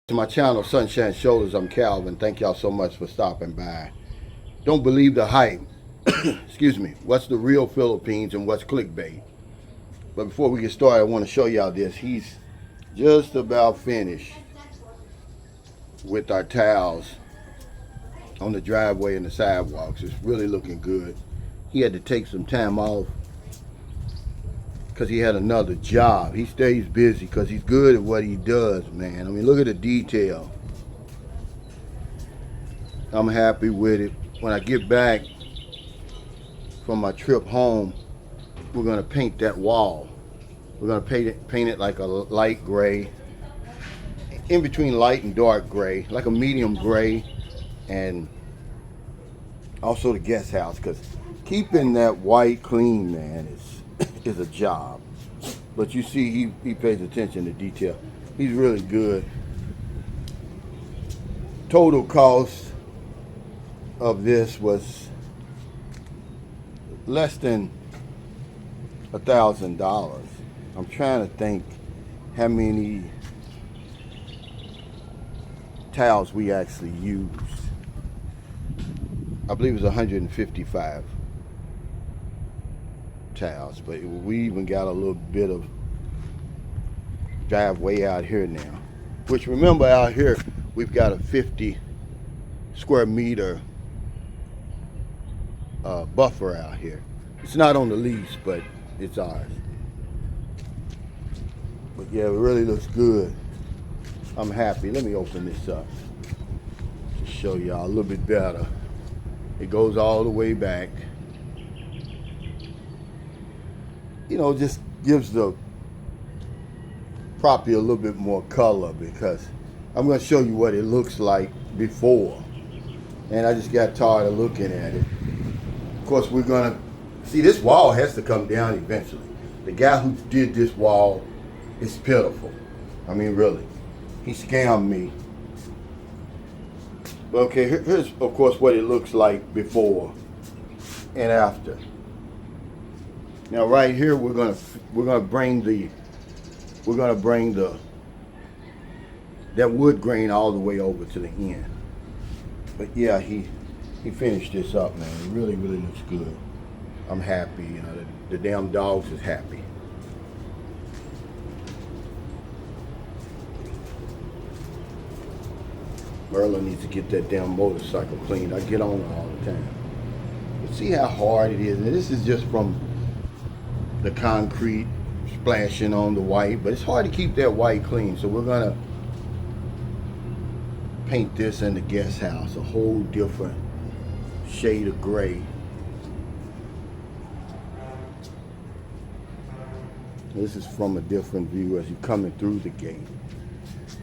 To my channel, Sunshine Shoulders, I'm Calvin. Thank y'all so much for stopping by. Don't believe the hype. Excuse me. What's the real Philippines and what's clickbait? But before we get started, I want to show y'all this. He's just about finished with our tiles on the driveway and the sidewalks. It's really looking good. He had to take some time off because he had another job. He stays busy because he's good at what he does, man. I mean, look at the detail. I'm happy with it. When I get back from my trip home, we're gonna paint that wall. We're gonna paint it like a light gray, in between light and dark gray, like a medium gray, and also the guest house, because keeping that white clean, man, is a job. But you see, he pays attention to detail. He's really good. Total cost of this was less than $1,000. I'm trying to think how many tiles we actually used. I believe it was 155 tiles, but we even got a little bit of driveway out here now, which, remember, out here we've got a 50 square meter buffer out here. It's not on the lease, but it's ours. But yeah, it really looks good. I'm happy. Let me open this up to show y'all a little bit better. It goes all the way back. You know, just gives the property a little bit more color, because I'm going to show you what it looks like before. And I just got tired of looking at it. Of course, we're going to see, this wall has to come down eventually. The guy who did this wall is pitiful. I mean, really. He scammed me. But okay, here's of course what it looks like before and after. Now right here we're gonna bring that wood grain all the way over to the end. But yeah, he finished this up, man. It really looks good. I'm happy. You know, the damn dogs is happy. Merlin needs to get that damn motorcycle cleaned. I get on it all the time. But see how hard it is. And this is just from the concrete splashing on the white, but it's hard to keep that white clean. So we're gonna paint this in the guest house a whole different shade of gray. This is from a different view as you're coming through the gate.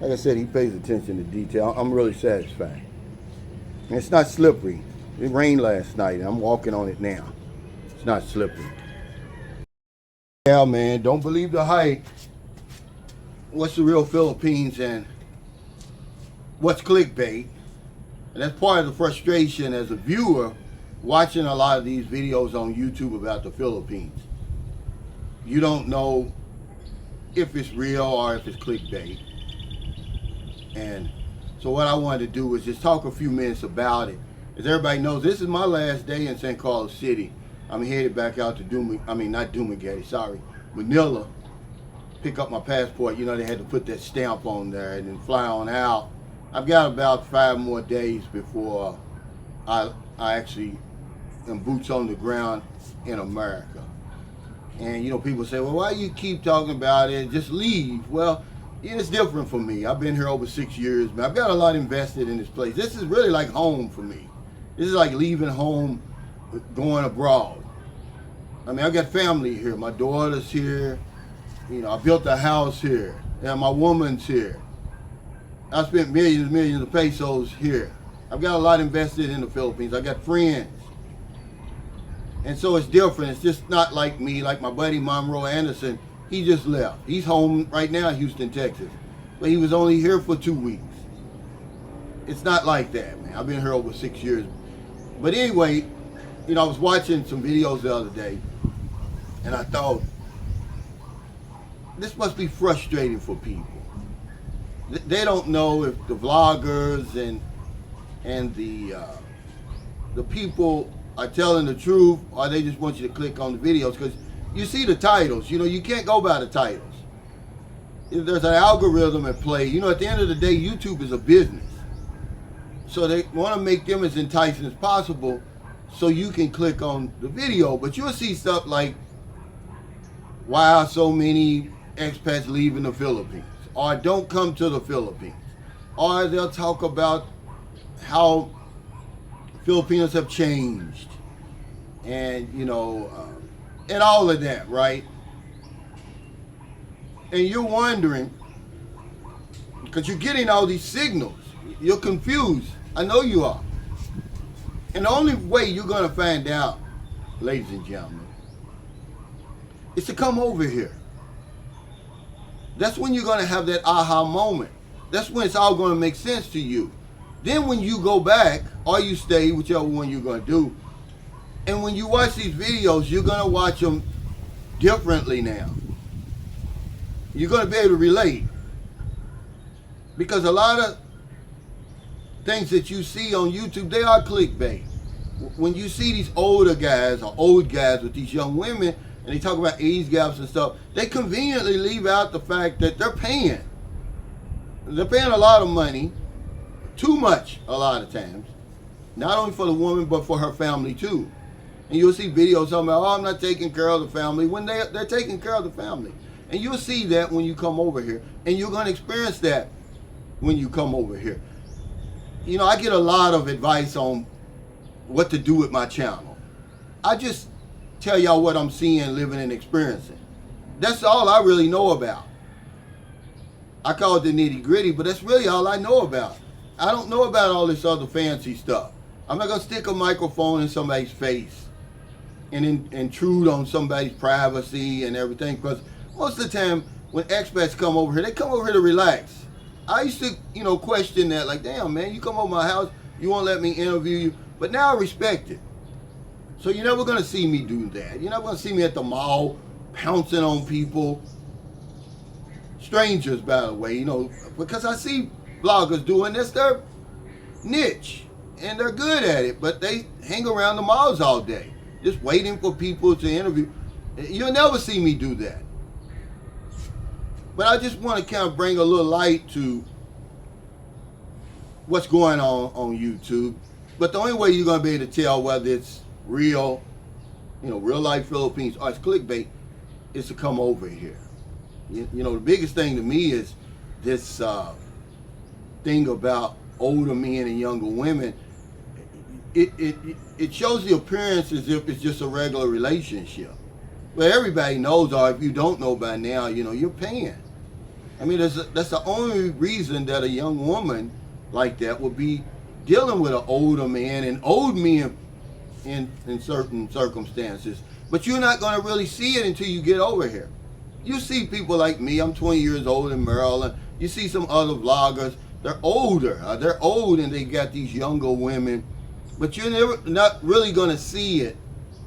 Like I said, he pays attention to detail. I'm really satisfied. And it's not slippery. It rained last night and I'm walking on it now. It's not slippery. Yeah, man, don't believe the hype. What's the real Philippines and what's clickbait? And that's part of the frustration as a viewer watching a lot of these videos on YouTube about the Philippines. You don't know if it's real or if it's clickbait. And so what I wanted to do was just talk a few minutes about it. As everybody knows, this is my last day in St. Carlos City. I'm headed back out to Manila. Pick up my passport. You know, they had to put that stamp on there and then fly on out. I've got about 5 more days before I actually am boots on the ground in America. And you know, people say, well, why you keep talking about it? Just leave. Well, it's different for me. I've been here over 6 years, man. I've got a lot invested in this place. This is really like home for me. This is like leaving home, going abroad. I mean, I got family here. My daughter's here. You know, I built a house here. And my woman's here. I spent millions of pesos here. I've got a lot invested in the Philippines. I got friends. And so it's different. It's just not like me, like my buddy Monroe Anderson. He just left. He's home right now in Houston, Texas. But he was only here for 2 weeks. It's not like that, man. I've been here over 6 years. But anyway, you know, I was watching some videos the other day, and I thought, this must be frustrating for people. They don't know if the vloggers and the people are telling the truth, or they just want you to click on the videos because you see the titles. You know, you can't go by the titles. There's an algorithm at play. You know, at the end of the day, YouTube is a business. So they want to make them as enticing as possible so you can click on the video. But you'll see stuff like, why are so many expats leaving the Philippines? Or don't come to the Philippines. Or they'll talk about how Filipinos have changed. And, you know, and all of that, right? And you're wondering, because you're getting all these signals. You're confused. I know you are. And the only way you're going to find out, ladies and gentlemen, is to come over here. That's when you're going to have that aha moment. That's when it's all going to make sense to you. Then when you go back, or you stay, whichever one you're going to do, and when you watch these videos, you're going to watch them differently now. You're going to be able to relate. Because a lot of things that you see on YouTube, they are clickbait. When you see these older guys or old guys with these young women, and they talk about age gaps and stuff, they conveniently leave out the fact that they're paying. They're paying a lot of money, too much a lot of times, not only for the woman, but for her family too. And you'll see videos talking about, oh, I'm not taking care of the family, when they're taking care of the family. And you'll see that when you come over here, and you're going to experience that when you come over here. You know, I get a lot of advice on what to do with my channel. I just tell y'all what I'm seeing, living, and experiencing. That's all I really know about. I call it the nitty gritty, but that's really all I know about. I don't know about all this other fancy stuff. I'm not going to stick a microphone in somebody's face and intrude on somebody's privacy and everything, because most of the time when expats come over here, they come over here to relax. I used to, you know, question that, like, damn, man, you come over my house, you won't let me interview you. But now I respect it. So you're never going to see me do that. You're never going to see me at the mall pouncing on people. Strangers, by the way, you know, because I see vloggers doing this. Their niche, and they're good at it, but they hang around the malls all day, just waiting for people to interview. You'll never see me do that. But I just want to kind of bring a little light to what's going on YouTube. But the only way you're going to be able to tell whether it's real, you know, real life Philippines, or it's clickbait, is to come over here. You know, the biggest thing to me is this thing about older men and younger women. It shows the appearance as if it's just a regular relationship. But everybody knows, or if you don't know by now, you know, you're paying. I mean, that's the only reason that a young woman like that would be dealing with an older man, and old men in certain circumstances. But you're not going to really see it until you get over here. You see people like me, I'm 20 years old in Maryland. You see some other vloggers, they're older. They're old and they got these younger women. But you're not really going to see it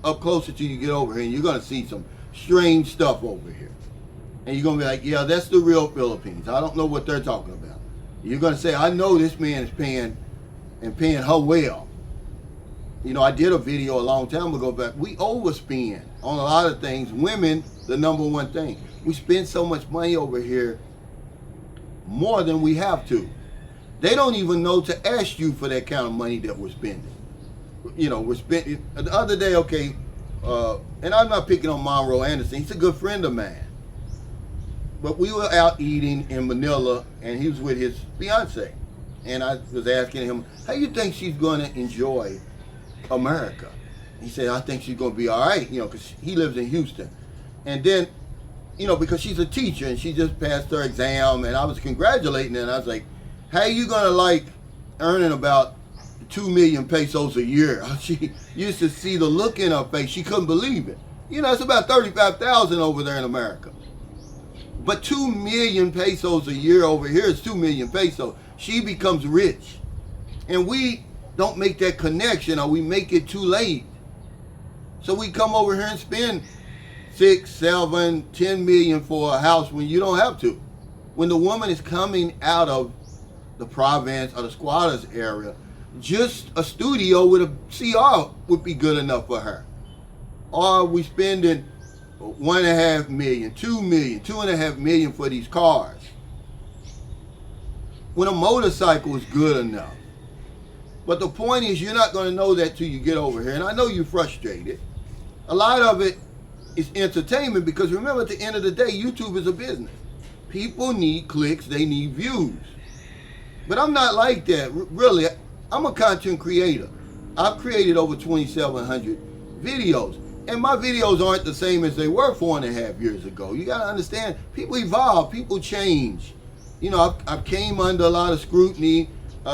up close until you get over here. And you're going to see some strange stuff over here. And you're going to be like, yeah, that's the real Philippines. I don't know what they're talking about. You're going to say, I know this man is paying her well. You know, I did a video a long time ago, but we overspend on a lot of things. Women, the number one thing. We spend so much money over here, more than we have to. They don't even know to ask you for that kind of money that we're spending. You know, we're spending, the other day, okay, and I'm not picking on Monroe Anderson, he's a good friend of mine. But we were out eating in Manila, and he was with his fiance. And I was asking him, how you think she's going to enjoy America? He said, I think she's going to be all right, you know, because he lives in Houston. And then, you know, because she's a teacher, and she just passed her exam, and I was congratulating her, and I was like, how are you going to like earning about 2 million pesos a year? She used to see the look in her face. She couldn't believe it. You know, it's about 35,000 over there in America. But 2 million pesos a year over here is 2 million pesos. She becomes rich. And we don't make that connection, or we make it too late. So we come over here and spend 6, 7, 10 million for a house when you don't have to. when the woman is coming out of the province or the squatters area, just a studio with a CR would be good enough for her. Or we spending $1.5 million, $2 million, $2.5 million for these cars, when a motorcycle is good enough. But the point is, you're not going to know that till you get over here. And I know you're frustrated. A lot of it is entertainment, because remember, at the end of the day, YouTube is a business. People need clicks, they need views. But I'm not like that, really. I'm a content creator. I've created over 2,700 videos. And my videos aren't the same as they were 4.5 years ago. You got to understand, people evolve, people change. You know, I've came under a lot of scrutiny,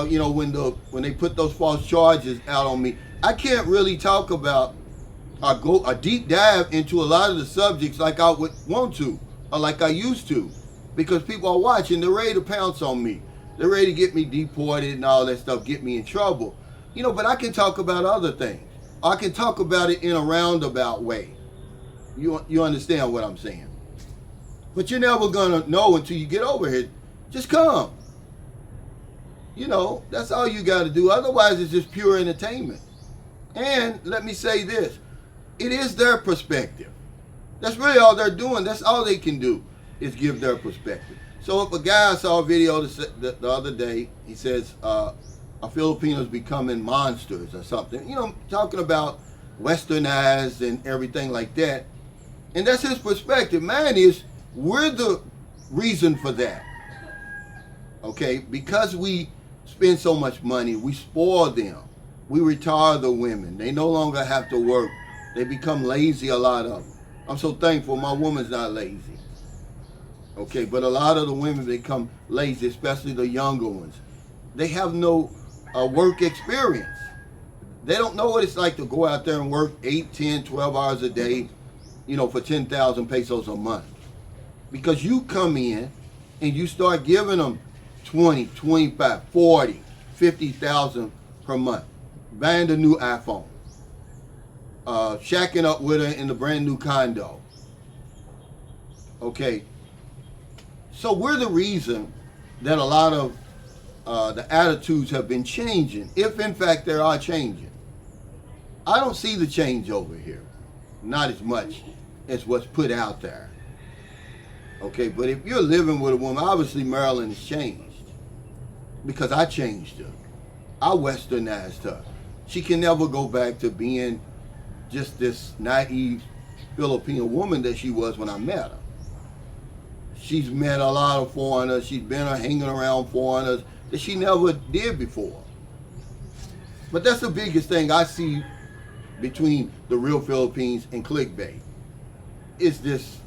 you know, when they put those false charges out on me. I can't really talk about or go a deep dive into a lot of the subjects like I would want to, or like I used to, because people are watching, they're ready to pounce on me. They're ready to get me deported and all that stuff, get me in trouble. You know, but I can talk about other things. I can talk about it in a roundabout way. You understand what I'm saying? But you're never gonna know until you get over here. Just come. You know, that's all you got to do. Otherwise, it's just pure entertainment. And let me say this. It is their perspective. That's really all they're doing. That's all they can do, is give their perspective. So if a guy saw a video the other day, he says, are Filipinos becoming monsters or something? You know, talking about westernized and everything like that. And that's his perspective. Mine is, we're the reason for that. Okay? Because we spend so much money, we spoil them. We retire the women. They no longer have to work. They become lazy, a lot of them. I'm so thankful my woman's not lazy. Okay, but a lot of the women become lazy, especially the younger ones. They have no work experience. They don't know what it's like to go out there and work 8, 10, 12 hours a day, you know, for 10,000 pesos a month. Because you come in and you start giving them 20, 25, 40, 50,000 per month, buying the new iPhone, shacking up with her in the brand new condo. Okay, so we're the reason that a lot of the attitudes have been changing, if in fact they are changing. I don't see the change over here, not as much as what's put out there. Okay, but if you're living with a woman, obviously Marilyn has changed, because I changed her. I westernized her. She can never go back to being just this naive Filipino woman that she was when I met her. She's met a lot of foreigners. She's been hanging around foreigners that she never did before. But that's the biggest thing I see between the real Philippines and Clickbait, is this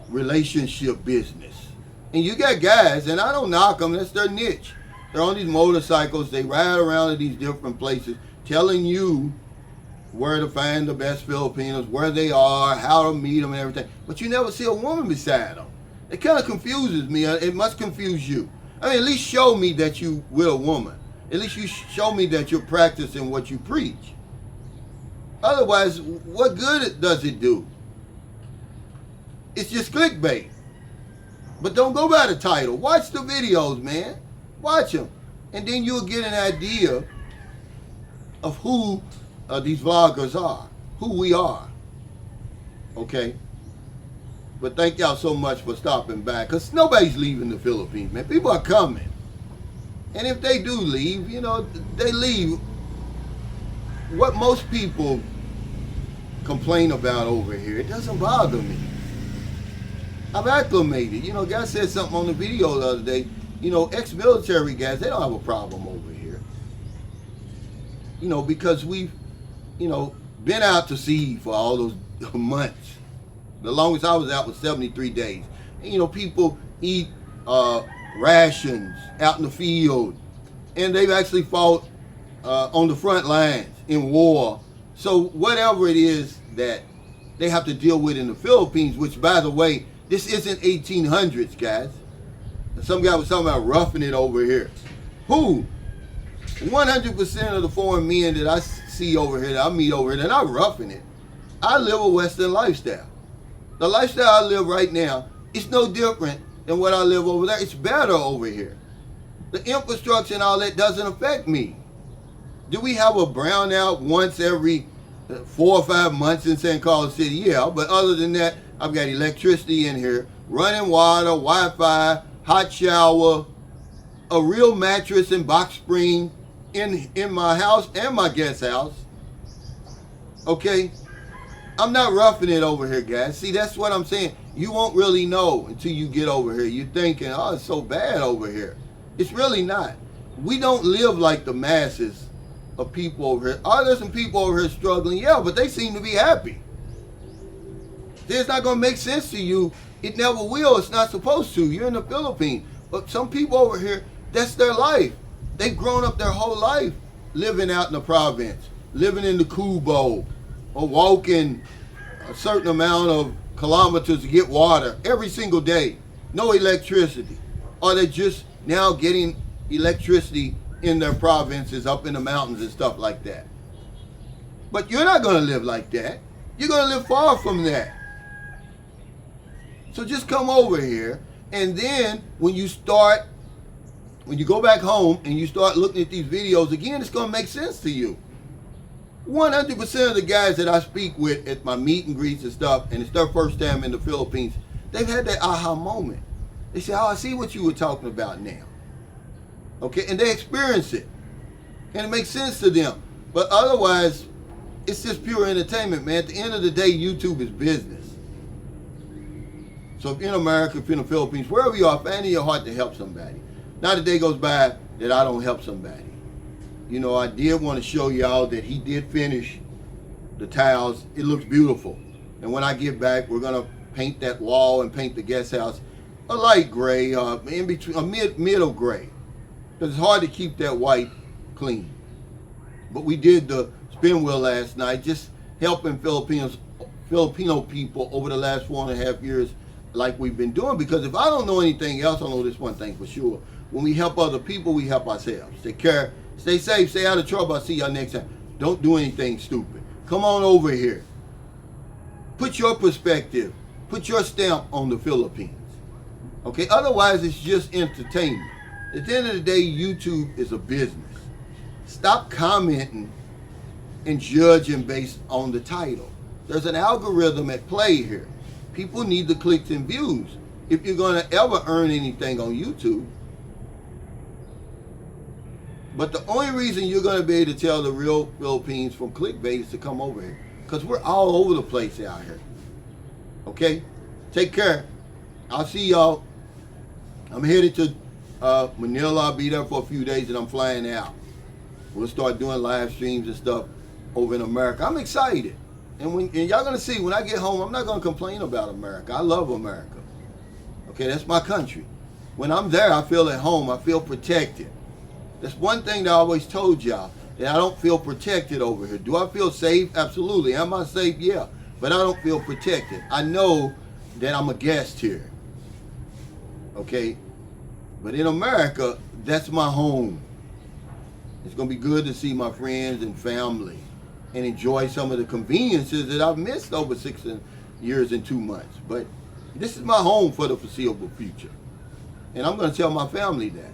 relationship business. And you got guys, and I don't knock them, that's their niche. They're on these motorcycles, they ride around to these different places, telling you where to find the best Filipinos, where they are, how to meet them and everything. But you never see a woman beside them. It kind of confuses me. It must confuse you. I mean, at least show me that you with a woman. At least you show me that you're practicing what you preach. Otherwise, what good does it do? It's just clickbait. But don't go by the title. Watch the videos, man. Watch them. And then you'll get an idea of who these vloggers are, who we are. Okay? But thank y'all so much for stopping by, because nobody's leaving the Philippines, man. People are coming. And if they do leave, you know, they leave. What most people complain about over here, it doesn't bother me. I've acclimated. You know, guy said something on the video the other day. You know, ex-military guys, they don't have a problem over here. You know, because we've, you know, been out to sea for all those months. The longest I was out was 73 days. And, you know, people eat rations out in the field. And they've actually fought on the front lines in war. So whatever it is that they have to deal with in the Philippines, which, by the way, this isn't 1800s, guys. Some guy was talking about roughing it over here. Who? 100% of the foreign men that I see over here, that I meet over here, they're not roughing it. I live a Western lifestyle. The lifestyle I live right now It's no different than what I live over there. It's better over here. The infrastructure and all that doesn't affect me. Do we have a brownout once every 4 or 5 months in St. Carlos City? Yeah, but other than that, I've got electricity in here, running water, Wi-Fi, hot shower, a real mattress and box spring in my house and my guest house. Okay? I'm not roughing it over here, guys. See, that's what I'm saying. You won't really know until you get over here. You're thinking, oh, it's so bad over here. It's really not. We don't live like the masses of people over here. Are there some people over here struggling? Yeah, but they seem to be happy. It's not going to make sense to you. It never will. It's not supposed to. You're in the Philippines. But some people over here, that's their life. They've grown up their whole life living out in the province, living in the Kubo, or walking a certain amount of kilometers to get water every single day. No electricity. Or they're just now getting electricity in their provinces, up in the mountains and stuff like that. But you're not going to live like that. You're going to live far from that. So just come over here, and then when you go back home and you start looking at these videos again, it's going to make sense to you. 100% of the guys that I speak with at my meet and greets and stuff, and it's their first time in the Philippines, they've had that aha moment. They say, oh, I see what you were talking about now. Okay, and they experience it. And it makes sense to them. But otherwise, it's just pure entertainment, man. At the end of the day, YouTube is business. So if you're in America, if you're in the Philippines, wherever you are, find in your heart to help somebody. Not a day goes by that I don't help somebody. You know, I did want to show y'all that he did finish the tiles. It looks beautiful. And when I get back, we're going to paint that wall and paint the guest house a light gray, in between, a middle gray. Because it's hard to keep that white clean. But we did the spin wheel last night, just helping Filipino people over the last 4.5 years like we've been doing. Because if I don't know anything else, I know this one thing for sure. When we help other people, we help ourselves. Take care. Stay safe. Stay out of trouble. I'll see y'all next time. Don't do anything stupid. Come on over here. Put your perspective. Put your stamp on the Philippines. Okay? Otherwise, it's just entertainment. At the end of the day, YouTube is a business. Stop commenting and judging based on the title. There's an algorithm at play here. People need the clicks and views if you're going to ever earn anything on YouTube. But the only reason you're going to be able to tell the real Philippines from Clickbait is to come over here. Because we're all over the place out here. Okay? Take care. I'll see y'all. I'm headed to Manila. I'll be there for a few days and I'm flying out. We'll start doing live streams and stuff over in America. I'm excited. And y'all going to see, when I get home, I'm not going to complain about America. I love America. Okay, that's my country. When I'm there, I feel at home. I feel protected. That's one thing that I always told y'all, that I don't feel protected over here. Do I feel safe? Absolutely. Am I safe? Yeah. But I don't feel protected. I know that I'm a guest here. Okay? But in America, that's my home. It's going to be good to see my friends and family and enjoy some of the conveniences that I've missed over 6 years and 2 months. But this is my home for the foreseeable future. And I'm going to tell my family that.